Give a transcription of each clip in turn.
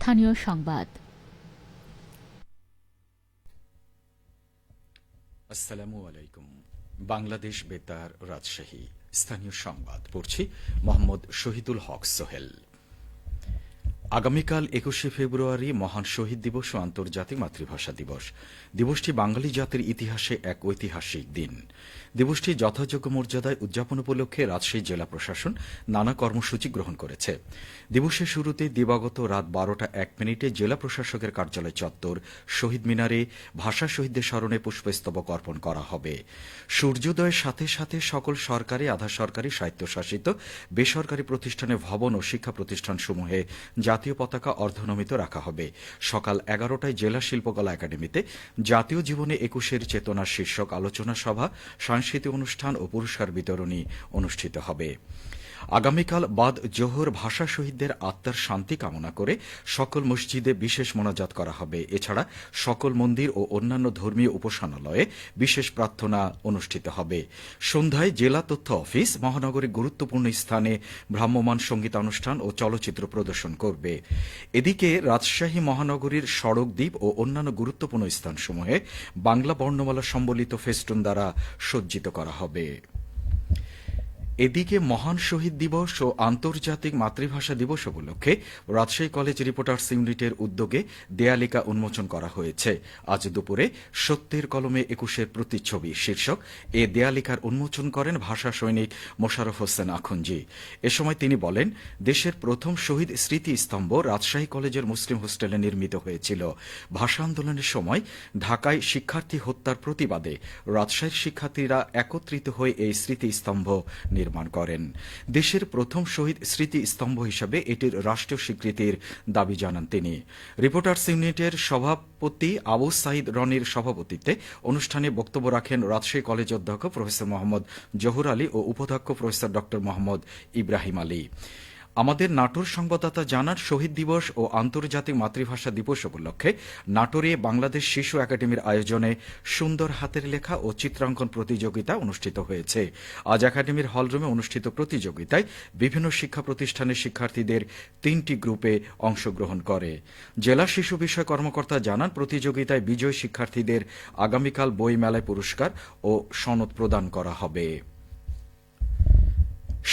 স্থানীয় সংবাদ। আসসালামু আলাইকুম। বাংলাদেশ বেতার, রাজশাহী। স্থানীয় সংবাদ পড়ছি মোহাম্মদ শহীদুল হক সোহেল। আগামীকাল ২১শে ফেব্রুয়ারি মহান শহীদ দিবস ও আন্তর্জাতিক মাতৃভাষা দিবস। দিবসটি বাঙালি জাতির ইতিহাসে এক ঐতিহাসিক দিন। দিবসটি যথাযোগ্য মর্যাদায় উদযাপন উপলক্ষে রাজশাহী জেলা প্রশাসন নানা কর্মসূচি গ্রহণ করেছে। দিবসের শুরুতে দিবাগত রাত ১২টা ১ মিনিটে জেলা প্রশাসকের কার্যালয় চত্বর শহীদ মিনারে ভাষা শহীদদের স্মরণে পুষ্পস্তবক অর্পণ করা হবে। সূর্যোদয়ের সাথে সাথে সকল সরকারি, আধা সরকারি, স্বায়ত্তশাসিত, বেসরকারি প্রতিষ্ঠানের ভবন ও শিক্ষা প্রতিষ্ঠানসমূহে জাতীয় পতাকা অর্ধনমিত রাখা হবে। সকাল ১১টায় জেলা শিল্পকলা একাডেমিতে জাতীয় জীবনে ২১-এর চেতনা শীর্ষক আলোচনা সভা, সাংস্কৃতিক অনুষ্ঠান ও পুরস্কার বিতরণী অনুষ্ঠিত হবে। আগামীকাল বাদ জোহর ভাষা শহীদদের আত্মার শান্তি কামনা করে সকল মসজিদে বিশেষ মোনাজাত করা হবে। এছাড়া সকল মন্দির ও অন্যান্য ধর্মীয় উপাসনালয়ে বিশেষ প্রার্থনা অনুষ্ঠিত হবে। সন্ধ্যায় জেলা তথ্য অফিস মহানগরীর গুরুত্বপূর্ণ স্থানে ভ্রাম্যমাণ সঙ্গীতানুষ্ঠান ও চলচ্চিত্র প্রদর্শন করবে। এদিকে রাজশাহী মহানগরীর সড়ক দ্বীপ ও অন্যান্য গুরুত্বপূর্ণ স্থানসমূহে বাংলা বর্ণমালা সম্বলিত ফেস্টুন দ্বারা সজ্জিত করা হবে। এদিকে মহান শহীদ দিবস ও আন্তর্জাতিক মাতৃভাষা দিবস উপলক্ষে রাজশাহী কলেজ রিপোর্টার্স ইউনিটের উদ্যোগে দেয়ালিকা উন্মোচন করা হয়েছে। আজ দুপুরে সত্যের কলমে ২১-এর প্রতিচ্ছবি শীর্ষক এ দেয়ালিকার উন্মোচন করেন ভাষা সৈনিক মোশাররফ হোসেন আখুনজি। এ সময় তিনি বলেন, দেশের প্রথম শহীদ স্মৃতিস্তম্ভ রাজশাহী কলেজের মুসলিম হোস্টেলে নির্মিত হয়েছিল। ভাষা আন্দোলনের সময় ঢাকায় শিক্ষার্থী হত্যার প্রতিবাদে রাজশাহীর শিক্ষার্থীরা একত্রিত হয়ে এই স্মৃতিস্তম্ভ নির্মাণ করেন। দেশের প্রথম শহীদ স্মৃতিস্তম্ভ হিসাবে এটির রাষ্ট্রীয় স্বীকৃতির দাবি জানান তিনি। রিপোর্টার্স ইউনিটের সভাপতি আবু সাইদ রনির সভাপতিত্বে অনুষ্ঠানে বক্তব্য রাখেন রাজশাহী কলেজ অধ্যক্ষ প্রফেসর মোহাম্মদ জহুর আলী ও উপাধ্যক্ষ প্রফেসর ড মোহাম্মদ ইব্রাহিম আলী। আমাদের নাটোর সংবাদদাতা জানান, শহীদ দিবস ও আন্তর্জাতিক মাতৃভাষা দিবস উপলক্ষে নাটোরে বাংলাদেশ শিশু একাডেমির আয়োজনে সুন্দর হাতের লেখা ও চিত্রাঙ্কন প্রতিযোগিতা অনুষ্ঠিত হয়েছে। আজ একাডেমির হলরুমে অনুষ্ঠিত প্রতিযোগিতায় বিভিন্ন শিক্ষা প্রতিষ্ঠানের শিক্ষার্থীদের ৩টি গ্রুপে অংশগ্রহণ করে। জেলা শিশু বিষয় কর্মকর্তা জানান, প্রতিযোগিতায় বিজয়ী শিক্ষার্থীদের আগামীকাল বই মেলায় পুরস্কার ও সনদ প্রদান করা হবে।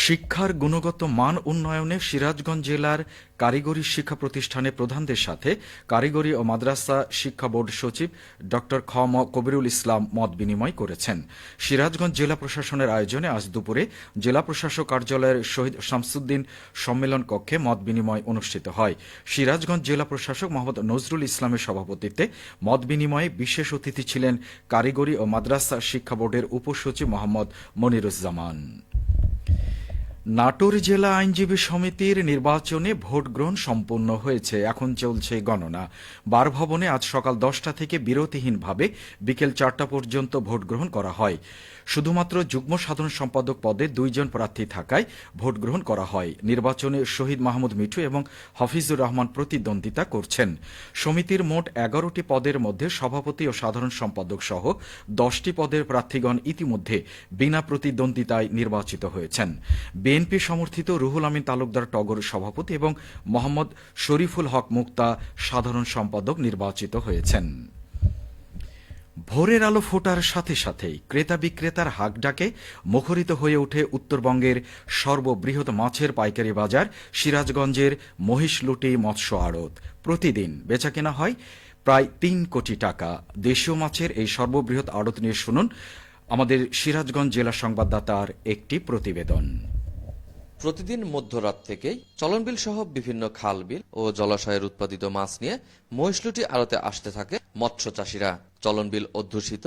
শিক্ষার গুণগত মান উন্নয়নে সিরাজগঞ্জ জেলার কারিগরি শিক্ষা প্রতিষ্ঠানের প্রধানদের সাথে কারিগরি ও মাদ্রাসা শিক্ষা বোর্ড সচিব ড খ ম কবিরুল ইসলাম মত বিনিময় করেছেন। সিরাজগঞ্জ জেলা প্রশাসনের আয়োজনে আজ দুপুরে জেলা প্রশাসক কার্যালয়ের শহীদ শামসুদ্দিন সম্মেলন কক্ষে মত বিনিময় অনুষ্ঠিত হয়। সিরাজগঞ্জ জেলা প্রশাসক মোহাম্মদ নজরুল ইসলামের সভাপতিত্বে মত বিনিময়ে বিশেষ অতিথি ছিলেন কারিগরি ও মাদ্রাসা শিক্ষা বোর্ডের উপসচিব মোহাম্মদ মনিরুজ্জামান। নাটোর জেলা আইনজীবী সমিতির নির্বাচনে ভোট গ্রহণ সম্পন্ন হয়েছে। এখন চলছে গণনা। বার ভবনে আজ সকাল 10টা থেকে বিরতিহীনভাবে বিকেল 4টা পর্যন্ত ভোট গ্রহণ করা হয়। শুধুমাত্র যুগ্ম সাধারণ সম্পাদক পদে 2 জন প্রার্থী থাকায় ভোট গ্রহণ করা হয়। নির্বাচনে শহীদ মাহমুদ মিঠু এবং হাফিজুর রহমান প্রতিদ্বন্দ্বিতা করছেন। সমিতির মোট 11টি পদের মধ্যে সভাপতি ও সাধারণ সম্পাদক সহ 10টি পদের প্রার্থীগণ ইতিমধ্যে বিনা প্রতিদ্বন্দ্বিতায় নির্বাচিত হয়েছেন। বিএনপি সমর্থিত রুহুল আমিন তালুকদার টগর সভাপতি এবং মোহাম্মদ শরীফুল হক মুক্তা সাধারণ সম্পাদক নির্বাচিত হয়েছেন। ভোরের আলো ফোটার সাথে সাথেই ক্রেতা বিক্রেতার হাক ডাকে মুখরিত হয়ে ওঠে উত্তরবঙ্গের সর্ববৃহৎ মাছের পাইকারি বাজার সিরাজগঞ্জের মহিষলুটি মৎস্য আড়ত। প্রতিদিন বেচাকেনা হয় প্রায় ৩ কোটি টাকা। দেশীয় মাছের এই সর্ববৃহৎ আড়ত নিয়ে শুনুন আমাদের সিরাজগঞ্জ জেলা সংবাদদাতার একটি প্রতিবেদন। প্রতিদিন মধ্যরাত থেকেই চলনবিল সহ বিভিন্ন খাল বিল ও জলাশয়ের উৎপাদিত মাছ নিয়ে মহিষলুটি আড়তে আসতে থাকে মৎস্য চাষিরা। চলনবিল অধ্যুষিত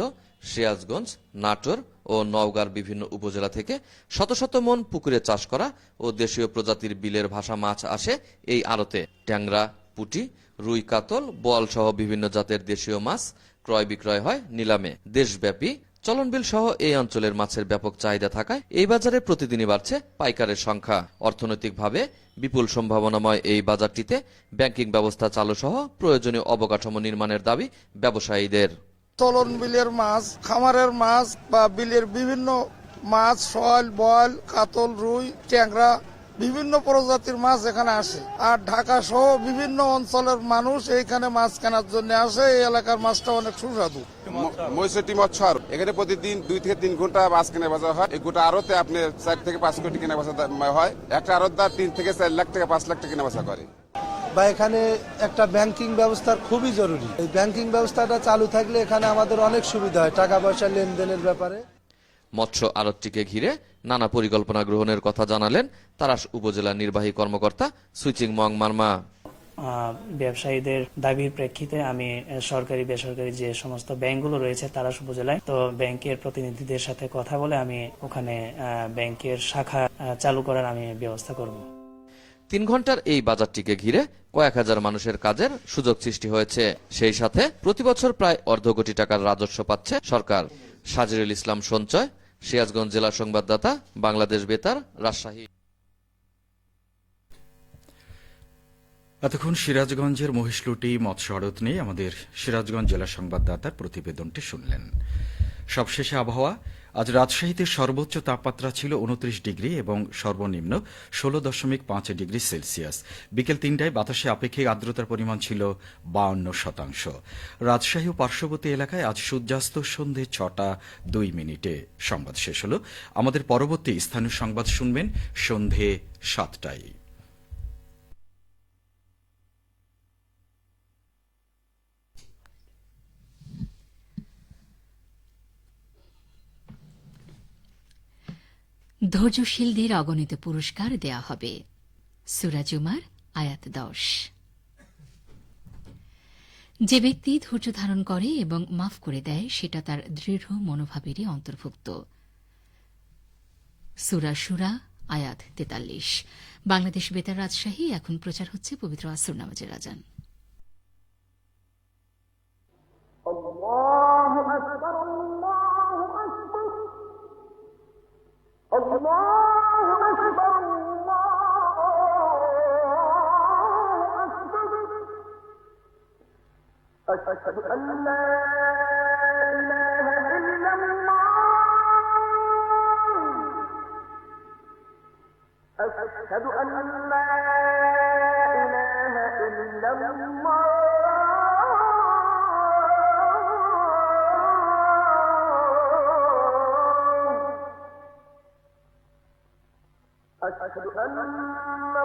সিরাজগঞ্জ, নাটোর ও নওগাঁর বিভিন্ন উপজেলা থেকে শত শত মন পুকুরে চাষ করা ও দেশীয় প্রজাতির বিলের ভাষা মাছ আসে এই আড়তে। ট্যাংরা, পুঁটি, রুই, কাতল, বোয়াল সহ বিভিন্ন জাতের দেশীয় মাছ ক্রয় বিক্রয় হয় নিলামে। দেশব্যাপী চলনবিল সহ এই অঞ্চলের মাছের ব্যাপক চাহিদা থাকায় এই বাজারে প্রতিদিনই বাড়ছে পাইকারের সংখ্যা। অর্থনৈতিকভাবে বিপুল সম্ভাবনাময় এই বাজারটিতে ব্যাংকিং ব্যবস্থা চালু সহ প্রয়োজনীয় অবকাঠামো নির্মাণের দাবি ব্যবসায়ীদের। চলনবিলের মাছ, খামারের মাছ বা বিলের বিভিন্ন মাছ, শোল, বোয়াল, কাতল, রুই, ট্যাংরা বিভিন্ন প্রজাতির মাছ এখানে আসে। আর ঢাকা সহ বিভিন্ন অঞ্চলের মানুষ এইখানে মাছ কেনার জন্য আসে। এই এলাকার মাছটা অনেক সুস্বাদু। মৈশটি মৎস্য এখানে প্রতিদিন 2 থেকে 3 ঘন্টা মাছ কেনা বেচা হয়। এই গোটা আড়তে আপনি 4 থেকে 5 কোটি কেনা বেচা হয়। একটা আড়তদার 3 থেকে 4 লাখ টাকা 5 লাখ টাকা কেনা বেচা করে। বা এখানে একটা ব্যাংকিং ব্যবস্থার খুবই জরুরি। এই ব্যাংকিং ব্যবস্থাটা চালু থাকলে এখানে আমাদের অনেক সুবিধা হয় টাকা পয়সা লেনদেনের ব্যাপারে। মৎস্য আড়তটিকে ঘিরে নানা পরিকল্পনা গ্রহণের কথা জানালেন তারাস উপজেলা নির্বাহী কর্মকর্তা সুইচিং মং মারমা। ব্যবসায়ীদের দাবির প্রেক্ষিতে আমি সরকারি বেসরকারি যে সমস্ত ব্যাংকগুলো রয়েছে তারাস উপজেলায়, তো ব্যাংকের প্রতিনিধিদের সাথে কথা বলে আমি ওখানে ব্যাংকের শাখা চালু করার আমি ব্যবস্থা করব। 3 ঘন্টার এই বাজারটিকে ঘিরে কয়েক হাজার মানুষের কাজের সুযোগ সৃষ্টি হয়েছে। সেই সাথে প্রতি বছর প্রায় অর্ধ কোটি টাকার রাজস্ব পাচ্ছে সরকার। সাজিরুল ইসলাম সঞ্চয়, সিরাজগঞ্জ জেলা সংবাদদাতা, বাংলাদেশ বেতার, রাজশাহী। এতক্ষণ সিরাজগঞ্জের মহিষলুটি মৎস্য আড়ত নিয়ে আমাদের সিরাজগঞ্জ জেলা সংবাদদাতার প্রতিবেদনটি শুনলেন। সবশেষে আবহাওয়া। আজ রাজশাহীতে সর্বোচ্চ তাপমাত্রা ছিল 29 ডিগ্রি এবং সর্বনিম্ন 16.5 ডিগ্রি সেলসিয়াস। বিকেল 3টায় বাতাসে আপেক্ষিক আর্দ্রতার পরিমাণ ছিল 52%। রাজশাহী ও পার্শ্ববর্তী এলাকায় আজ সূর্যাস্ত সন্ধে 6:02। সংবাদ শেষ হল। আমাদের পরবর্তী স্থানীয় সংবাদ শুনবেন সন্ধে 7টায়। ধৈর্যশীলদের অগণিত পুরস্কার দেয়া হবে। সূরা জুমার আয়াত 10। যে ব্যক্তি ধৈর্য ধারণ করে এবং মাফ করে দেয় সেটা তার দৃঢ় মনোভাবেরই অন্তর্ভুক্ত। সূরা শুরা আয়াত 43। বাংলাদেশ বেতার রাজশাহী। এখন প্রচার হচ্ছে পবিত্র আসর নামাজের আজান। أشهد أن لا إله إلا الله أشهد أن لا إله إلا الله أشهد أن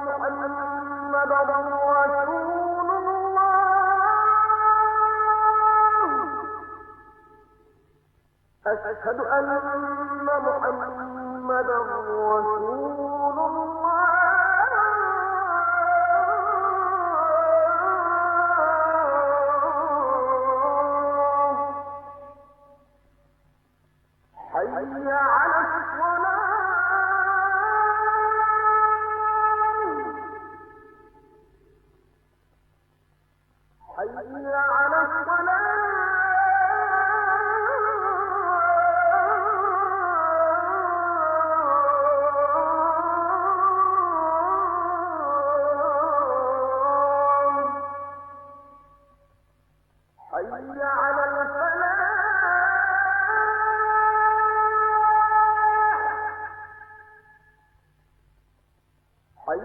محمدا رسول الله أشهد أن محمدا رسول الله حي على الصلاة حي على الصلاة حي على الفلاح حي